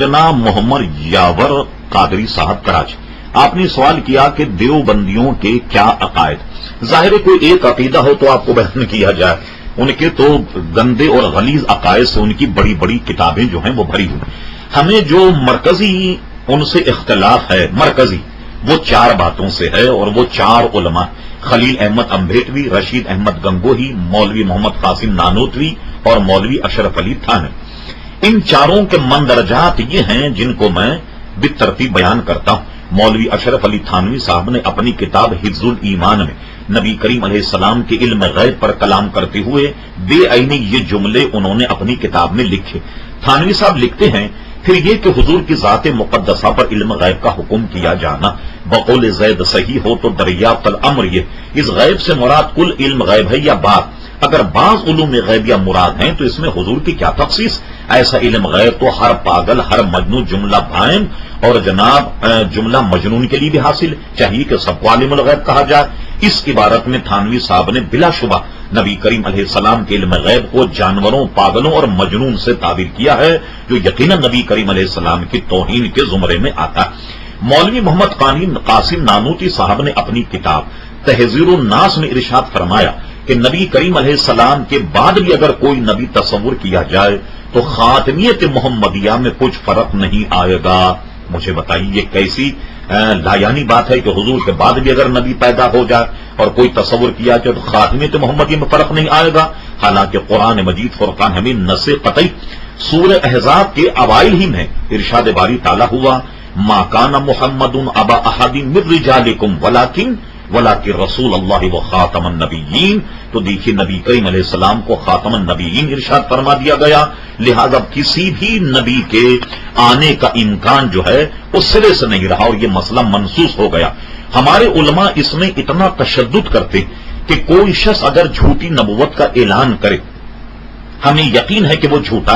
جناب محمد یاور قادری صاحب کراچی، آپ نے سوال کیا کہ دیوبندیوں کے کیا عقائد؟ ظاہر ہے کوئی ایک عقیدہ ہو تو آپ کو بیان کیا جائے، ان کے تو گندے اور غلیظ عقائد سے ان کی بڑی بڑی کتابیں جو ہیں وہ بھری ہوئی۔ ہمیں جو مرکزی ان سے اختلاف ہے مرکزی، وہ چار باتوں سے ہے، اور وہ چار علماء خلیل احمد امبھیٹوی، رشید احمد گنگوہی، مولوی محمد قاسم نانوتوی اور مولوی اشرف علی تھانوی۔ ان چاروں کے مندرجات یہ ہیں جن کو میں بالترتیب بیان کرتا ہوں۔ مولوی اشرف علی تھانوی صاحب نے اپنی کتاب حفظ الایمان میں نبی کریم علیہ السلام کے علم غیب پر کلام کرتے ہوئے بے عینی یہ جملے انہوں نے اپنی کتاب میں لکھے۔ تھانوی صاحب لکھتے ہیں، پھر یہ کہ حضور کی ذات مقدسہ پر علم غیب کا حکم کیا جانا بقول زید صحیح ہو تو دریافت الامر، یہ اس غیب سے مراد کل علم غیب ہے یا بعض؟ اگر بعض علوم غیبیہ مراد ہیں تو اس میں حضور کی کیا تخصیص؟ ایسا علم غیب تو ہر پاگل، ہر مجنون، جملہ بھائم اور جناب جملہ مجنون کے لیے بھی حاصل، چاہیے کہ سب کو عالم الغیب کہا جائے۔ اس عبارت میں تھانوی صاحب نے بلا شبہ نبی کریم علیہ السلام کے علم غیب کو جانوروں، پاگلوں اور مجنون سے تعبیر کیا ہے، جو یقیناً نبی کریم علیہ السلام کی توہین کے زمرے میں آتا ہے۔ مولوی محمد قاسم نانوتوی صاحب نے اپنی کتاب تحذیر الناس میں ارشاد فرمایا کہ نبی کریم علیہ السلام کے بعد بھی اگر کوئی نبی تصور کیا جائے تو خاتمیت محمدیہ میں کچھ فرق نہیں آئے گا۔ مجھے بتائیے یہ کیسی لایانی بات ہے کہ حضور کے بعد بھی اگر نبی پیدا ہو جائے اور کوئی تصور کیا جائے تو خاتمیت محمدیہ میں فرق نہیں آئے گا؟ حالانکہ قرآن مجید فرقان حمید نص قطعی سورہ احزاب کے اوائل ہی میں ارشاد باری تعالیٰ ہوا، ما کان محمد ابا احد من رجالکم ولکن رسول اللہ و خاتم النبیین۔ تو دیکھیے نبی کریم علیہ السلام کو خاتم النبیین ارشاد فرما دیا گیا، لہذا کسی بھی نبی کے آنے کا امکان جو ہے اس سرے سے نہیں رہا اور یہ مسئلہ منسوخ ہو گیا۔ ہمارے علماء اس میں اتنا تشدد کرتے کہ کوئی شخص اگر جھوٹی نبوت کا اعلان کرے ہمیں یقین ہے کہ وہ جھوٹا،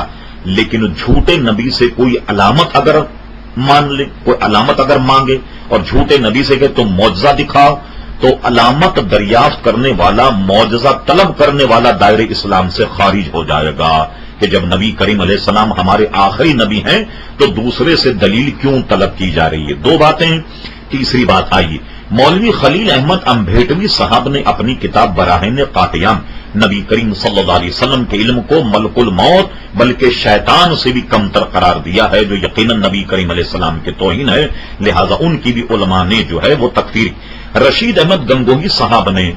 لیکن جھوٹے نبی سے کوئی علامت اگر مان لے، کوئی علامت اگر مانگے اور جھوٹے نبی سے کہ تم معجزہ دکھاؤ، تو علامت دریافت کرنے والا، معجزہ طلب کرنے والا دائرے اسلام سے خارج ہو جائے گا کہ جب نبی کریم علیہ السلام ہمارے آخری نبی ہیں تو دوسرے سے دلیل کیوں طلب کی جا رہی ہے؟ دو باتیں۔ تیسری بات آئیے، مولوی خلیل احمد امبھیٹوی صاحب نے اپنی کتاب براہین قاطعان نبی کریم صلی اللہ علیہ وسلم کے علم کو ملک الموت بلکہ شیطان سے بھی کمتر قرار دیا ہے، جو یقیناً نبی کریم علیہ السلام کے توہین ہے، لہذا ان کی بھی علماء نے جو ہے وہ تکفیر۔ رشید احمد گنگوہی صاحب نے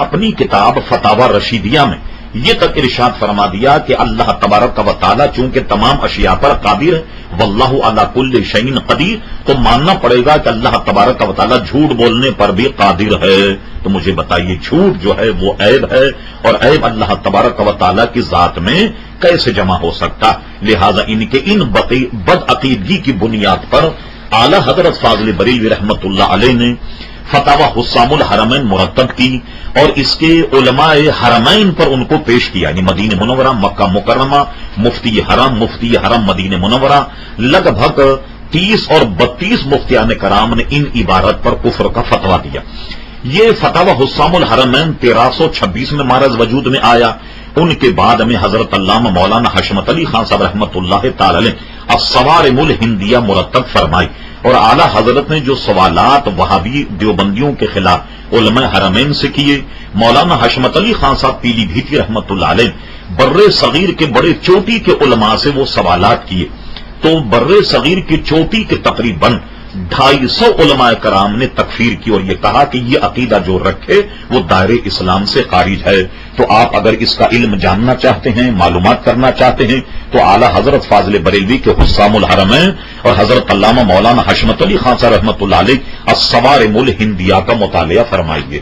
اپنی کتاب فتاوی رشیدیہ میں یہ تک ارشاد فرما دیا کہ اللہ تبارک و تعالیٰ چونکہ تمام اشیاء پر قادر ہے، واللہ علی کل شیء قدیر، تو ماننا پڑے گا کہ اللہ تبارک و تعالیٰ جھوٹ بولنے پر بھی قادر ہے۔ تو مجھے بتائیے جھوٹ جو ہے وہ عیب ہے، اور عیب اللہ تبارک و تعالیٰ کی ذات میں کیسے جمع ہو سکتا؟ لہذا ان کے ان بد عقیدگی کی بنیاد پر اعلی حضرت فاضل بریلوی رحمت اللہ علیہ نے فتاوی حسام الحرمین مرتب کی اور اس کے علماء حرمین پر ان کو پیش کیا، یعنی مدینہ منورہ، مکہ مکرمہ، مفتی حرم مدینہ منورہ، لگ بھگ 30 اور 32 مفتیان کرام نے ان عبارت پر کفر کا فتویٰ دیا۔ یہ فتاوی حسام الحرمین 1326 میں مارز وجود میں آیا۔ ان کے بعد میں حضرت علامہ مولانا حشمت علی خان صاحب رحمۃ اللہ تعالی علیہ الصوارم الہندیہ مرتب فرمائی، اور اعلی حضرت نے جو سوالات وہابی دیوبندیوں کے خلاف علماء حرمین سے کیے، مولانا حشمت علی خان صاحب پیلی بھیتی رحمۃ اللہ علیہ بر صغیر کے بڑے چوٹی کے علماء سے وہ سوالات کیے، تو بر صغیر کی چوٹی کے تقریباً 250 علماء کرام نے تکفیر کی اور یہ کہا کہ یہ عقیدہ جو رکھے وہ دائرے اسلام سے خارج ہے۔ تو آپ اگر اس کا علم جاننا چاہتے ہیں، معلومات کرنا چاہتے ہیں، تو اعلی حضرت فاضل بریلوی کے حسام الحرمین اور حضرت علامہ مولانا حشمت علی خان صاحب رحمۃ اللہ علیہ الصوارم الہندیہ کا مطالعہ فرمائیے۔